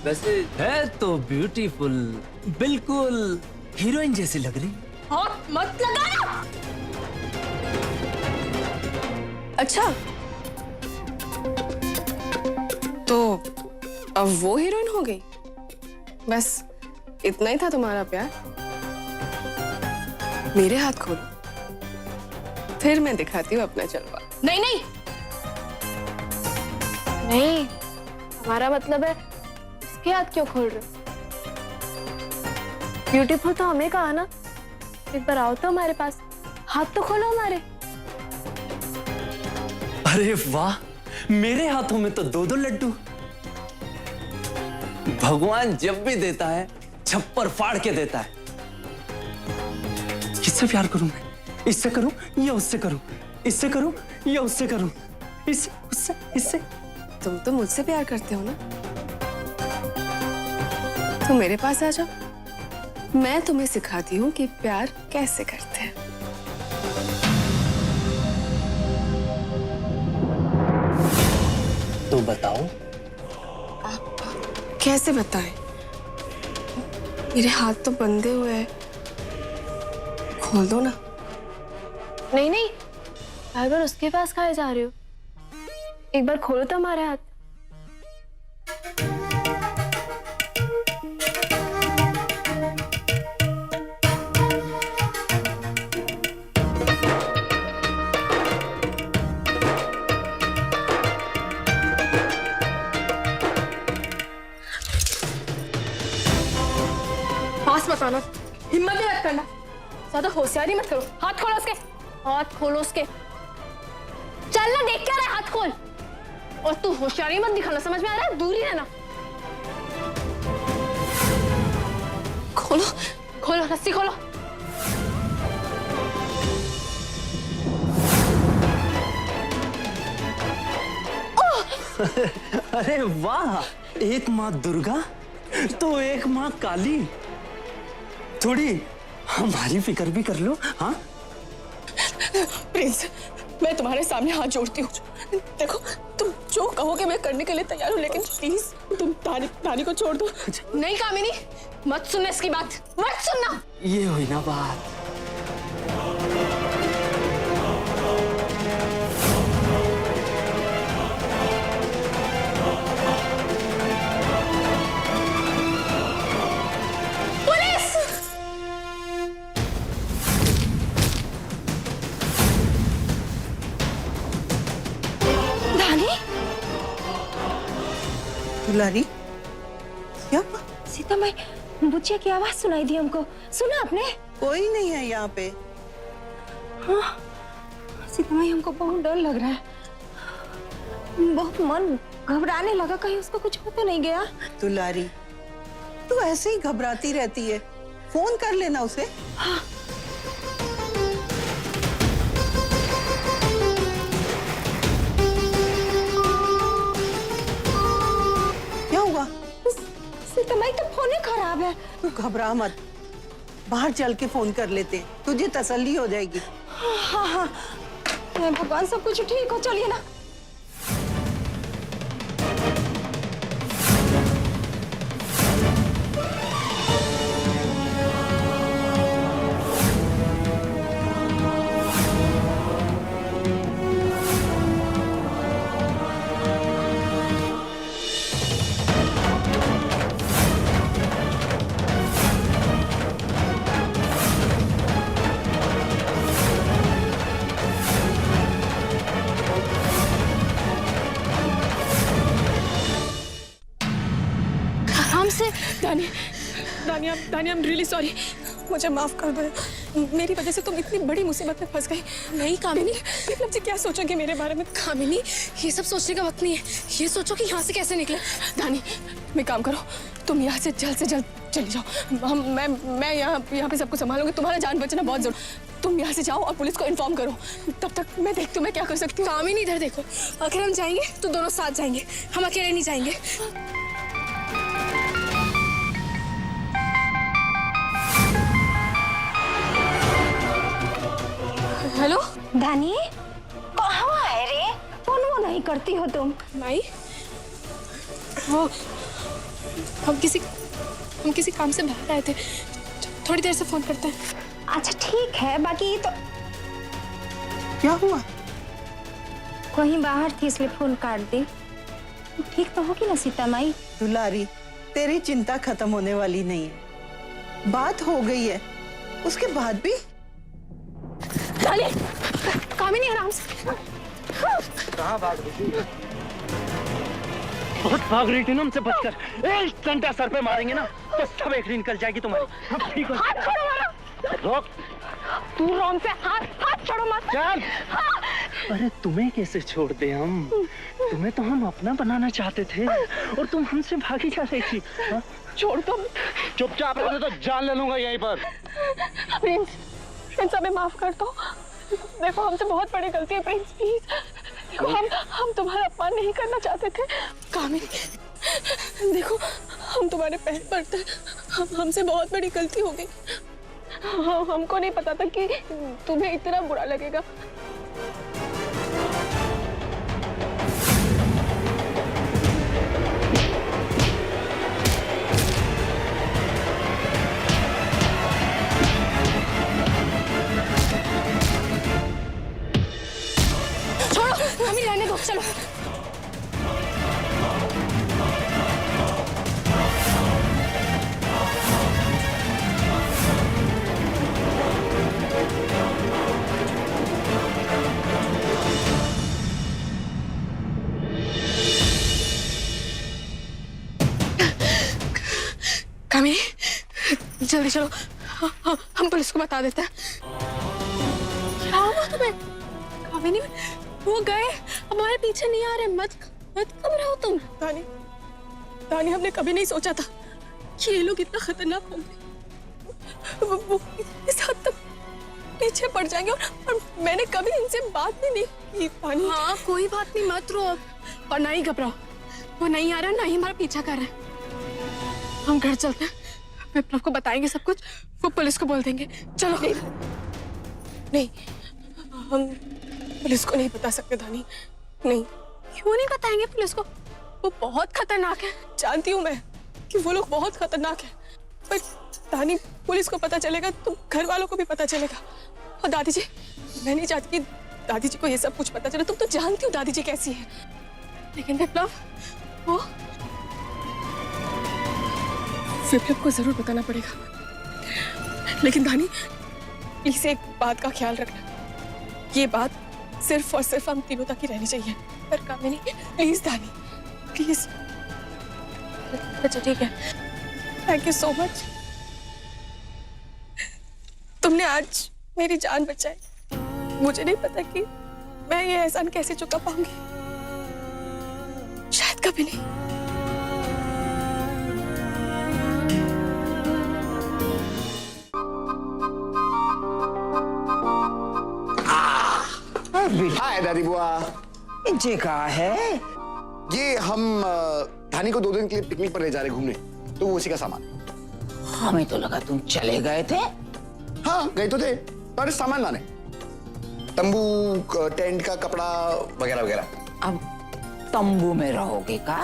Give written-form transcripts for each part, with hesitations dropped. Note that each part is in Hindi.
वैसे है तो ब्यूटीफुल, बिल्कुल हीरोइन जैसी लग रही। हाथ मत लगाना। अच्छा, तो अब वो हीरोइन हो गई? बस इतना ही था तुम्हारा प्यार? मेरे हाथ खोलो, फिर मैं दिखाती हूँ अपना जलवा। नहीं नहीं नहीं, हमारा मतलब है उसके हाथ क्यों खोल रहे हो? ब्यूटीफुल तो हमें कहा ना, एक बार आओ तो हमारे पास, हाथ तो खोलो हमारे। अरे वाह, मेरे हाथों में तो दो दो लड्डू। भगवान जब भी देता है छप्पर फाड़ के देता है। किससे प्यार करूं मैं? इससे करूं या उससे करूं? इससे करूं या उससे करूं? इससे, उससे, इससे। तुम तो मुझसे प्यार करते हो ना, तो मेरे पास आ जाओ, मैं तुम्हें सिखाती हूँ कि प्यार कैसे करते हैं। तो बताओ। कैसे बताएं? मेरे हाथ तो बंधे हुए हैं, खोल दो ना। नहीं नहीं, बार बार उसके पास खाए जा रहे हो, एक बार खोलो तो हमारे हाथ। पास मत आना, हिम्मत भी मत करना, ज्यादा होशियारी मत करो। हाथ खोलो उसके, हाथ खोलो उसके। चल ना, देख क्या रहा है, हाथ खोल। और तू होशियारी मत दिखाना, समझ में आ रहा है? दूर ही रहना। खोलो खोलो, रस्सी खोलो। अरे वाह, एक माँ दुर्गा तो एक माँ काली। थोड़ी हमारी फिक्र भी कर लो। हाँ प्रिंस, मैं तुम्हारे सामने हाथ जोड़ती हूँ। देखो, तुम जो कहोगे मैं करने के लिए तैयार हूँ, लेकिन प्लीज तुम दानी को छोड़ दो। नहीं कामिनी, मत सुनना इसकी बात, मत सुनना। ये हुई ना बात। दुलारी, क्या? सीता माई, बुचिया की आवाज सुनाई दी हमको, सुना आपने? कोई नहीं है यहाँ पे। हाँ, सीता माई हमको बहुत डर लग रहा है, बहुत मन घबराने लगा, कहीं उसको कुछ हो तो नहीं गया? दुलारी, तू ऐसे ही घबराती रहती है, फोन कर लेना उसे। हाँ। क्या हुआ? सीता माई तो फोन ही खराब है। तू घबरा मत, बाहर चल के फोन कर लेते हैं, तुझे तसल्ली हो जाएगी। हाँ हाँ, भगवान सब कुछ ठीक हो, चलिए ना। दानी, दानी, आई एम रियली सॉरी, मुझे माफ कर दो। मेरी वजह से तुम इतनी बड़ी मुसीबत में फंस गई। नहीं कामिनी, मतलब जी क्या सोचोगे मेरे बारे में? कामिनी, ये सब सोचने का वक्त नहीं है, ये सोचो कि यहाँ से कैसे निकले। दानी, मैं काम करो, तुम यहाँ से जल्द चली जाओ। मैं यहाँ पे सबको संभालूंगी, तुम्हारा जान बचना बहुत जरूरी। तुम यहाँ से जाओ और पुलिस को इन्फॉर्म करो, तब तक मैं देखती हूँ मैं क्या कर सकती हूँ। कामिनी, इधर देखो, अगर हम जाएंगे तो दोनों साथ जाएंगे, हम अकेले नहीं जाएंगे। हेलो दानी, कहाँ है रे? फोन वो नहीं करती हो तुम? माई, वो हम किसी काम से बाहर आए थे, थोड़ी देर से फोन करते हैं। अच्छा ठीक है, बाकी तो क्या हुआ? कहीं बाहर थी इसलिए फोन काट दी। ठीक तो होगी ना सीता माई? दुलारी, तेरी चिंता खत्म होने वाली नहीं है। बात हो गई है, उसके बाद भी कामिनी आराम से। कहाँ भाग रही थी? बहुत भाग रही थी ना हमसे बचकर। एक डंडा सर पे मारेंगे ना तो सब एकड़ी निकल जाएगी तुम्हारी। अब ठीक हो। हाथ छोड़ो मेरा। रोक। तू रोम से हाथ छोड़ो मत। चल। अरे तुम्हें कैसे छोड़ दे हम? तुम्हें तो हम अपना बनाना चाहते थे और तुम हमसे भागी जा रही थी। हाँ? छोड़ दो। चुपचाप रहो तो जान ले लूंगा यहीं पर। प्रिंस हमें माफ कर दो। देखो हमसे बहुत बड़ी गलती है प्रिंस, प्लीज। देखो हम तुम्हारा अपमान नहीं करना चाहते थे। कामिनी देखो, हम तुम्हारे पैर पड़ते हैं, हमसे बहुत बड़ी गलती हो गई। हमको नहीं पता था कि तुम्हें इतना बुरा लगेगा। छोड़ो, हमें रहने दो, चलो। कामिनी जल्दी चलो, हम पुलिस को बता देते हैं। क्या हुआ तुम्हें? कामिनी वो गए, हमारे पीछे नहीं आ रहे। मत घबराओ तुम। दानी हमने कभी नहीं सोचा था कि ये लोग इतना खतरनाक होंगे। वो इस हद तक पीछे पड़ जाएंगे और मैंने कभी इनसे बात भी नहीं की। दानी हाँ कोई बात नहीं, मत रो और ना ही घबराओ। वो नहीं आ रहा, ना ही हमारा पीछा कर रहा है। हम घर चलते हैं, विप्लव को बताएंगे सब कुछ, वो पुलिस को बोल देंगे। चलो। नहीं हम पुलिस को नहीं बता सकते दानी। नहीं। क्यों नहीं बताएंगे पुलिस को? वो बहुत खतरनाक है। जानती हूँ मैं कि वो लोग बहुत खतरनाक है, पर दानी पुलिस को पता चलेगा तो घर वालों को भी पता चलेगा। और दादी जी, मैं नहीं चाहती कि दादी जी को ये सब कुछ पता चले। तुम तो जानती हो दादी जी कैसी है। लेकिन विप्लव को जरूर बताना पड़ेगा। लेकिन दानी प्लीज एक बात का ख्याल रखना, ये बात सिर्फ और सिर्फ हम तीनों तक ही रहनी चाहिए। पर कामिनी प्लीज दानी, प्लीज। अच्छा ठीक है, थैंक यू सो मच। तुमने आज मेरी जान बचाई। मुझे नहीं पता कि मैं ये एहसान कैसे चुका पाऊंगी, शायद कभी नहीं। हाय दादी बुआ। ये कहा है? ये हम धानी को 2 दिन के लिए पिकनिक पर ले जा रहे घूमने, तो वो उसी का सामान। हमें तो लगा तुम चले गए थे। हाँ गए तो थे, पर सामान लाने, तंबू, टेंट का कपड़ा वगैरह वगैरह। अब तंबू में रहोगे का?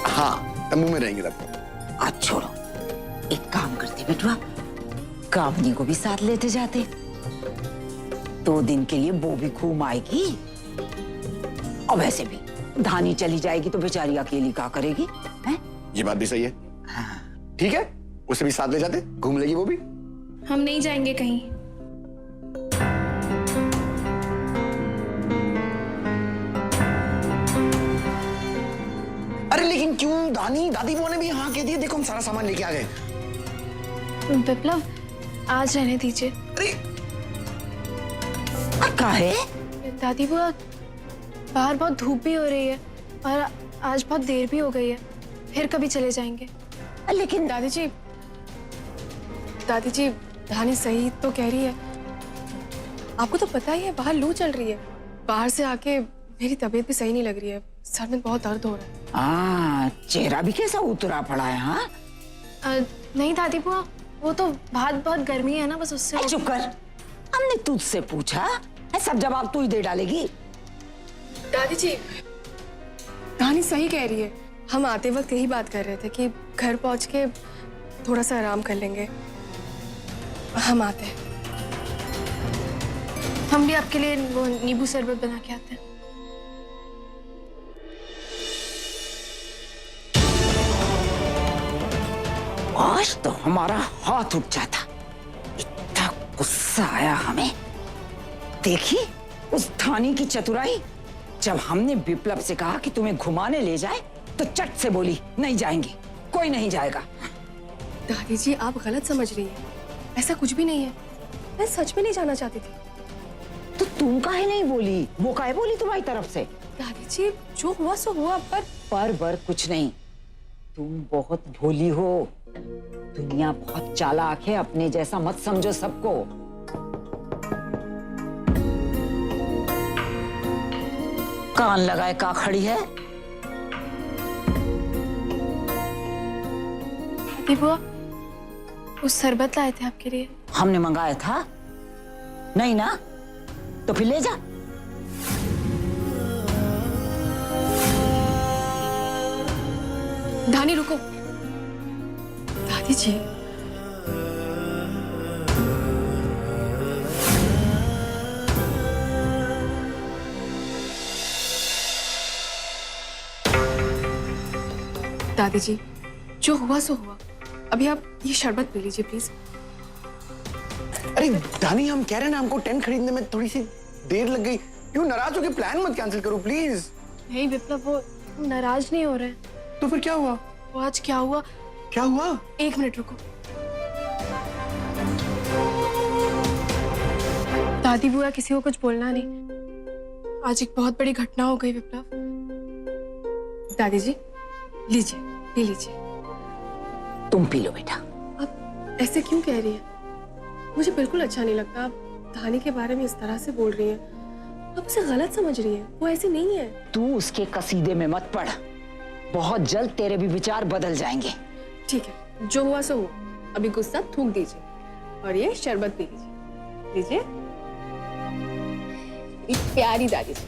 हाँ तंबू में रहेंगे तब। आज छोड़ो, एक काम करते बेटवा, कामनी को भी साथ लेते जाते। 2 दिन के लिए वो भी घूम आएगी। और वैसे भी धानी चली जाएगी तो बेचारी अकेली क्या करेगी? हैं? ये बात भी सही है। हाँ। ठीक है, उसे भी साथ ले जाते, घूम लेगी वो भी। हम नहीं जाएंगे कहीं। अरे लेकिन क्यों दानी? दादी बुआ ने भी हाँ कह दिया। देखो हम सारा सामान लेके आ गए। विप्लव आज रहने दीजिए। अरे काहे? दादी बुआ, बाहर बहुत धूप भी हो रही है और आज बहुत देर भी हो गई है, फिर कभी चले जाएंगे। लेकिन दादी जी धानी सही तो कह रही है। आपको तो पता ही है बाहर लू चल रही है। बाहर से आके मेरी तबीयत भी सही नहीं लग रही है, सर में बहुत दर्द हो रहा है। चेहरा भी कैसा उतरा पड़ा है? हाँ नहीं दादी बुआ, वो तो बाहर बहुत गर्मी है ना, बस उससे। चुप कर, हमने तुझसे पूछा है, सब जवाब तू ही दे डालेगी। दादी जी दानी सही कह रही है। हम आते वक्त यही बात कर रहे थे कि घर पहुंच के थोड़ा सा आराम कर लेंगे। हम आते हैं। हम भी आपके लिए वो नींबू शरबत बना के आते हैं। आज तो हमारा हाथ उठ जाता, इतना गुस्सा आया हमें। देखी उस धानी की चतुराई। जब हमने विप्लव से कहा कि तुम्हें घुमाने ले जाए तो चट से बोली नहीं जाएंगे, कोई नहीं जाएगा। दादी जी आप गलत समझ रही हैं। ऐसा कुछ भी नहीं है। मैं सच में नहीं जाना चाहती थी। तो तुम काहे नहीं बोली? वो काहे बोली तुम्हारी तरफ से? दादी जी जो हुआ सो हुआ, पर कुछ नहीं। तुम बहुत भोली हो। दुनिया बहुत चालाक है, अपने जैसा मत समझो सबको। कान लगाए का खड़ी है? दादी बुआ, वो शरबत लाए थे आपके लिए। हमने मंगाया था? नहीं ना? तो फिर ले जा। धानी रुको। दादी जी दादी जी जो हुआ सो हुआ। अभी आप ये शरबत पी लीजिए प्लीज। अरे दानी, हम कह रहे हैं ना, हमको टेंट खरीदने में थोड़ी सी देर लग गई। क्यों नाराज हो के प्लान मत कैंसिल करो प्लीज। नहीं विप्लव, वो नाराज नहीं हो रहे हैं। तो फिर क्या हुआ? वो आज क्या हुआ? क्या हुआ? 1 मिनट रुको। दादी बुआ किसी को कुछ बोलना नहीं। आज एक बहुत बड़ी घटना हो गई विप्लव। दादी जी लीजिए, पी लीजिए। तुम पी लो बेटा। आप ऐसे क्यों कह रही हैं? मुझे बिल्कुल अच्छा नहीं लगता। आप धानी के बारे में इस तरह से बोल रही हैं। आप उसे गलत समझ रही हैं। वो ऐसी नहीं है। तू उसके कसीदे में मत पड़। बहुत जल्द तेरे भी विचार बदल जाएंगे। ठीक है, जो हुआ सो हुआ। अभी गुस्सा थूक दीजिए और ये शरबत पी लीजिए। लीजिए। प्यारी दादी जी।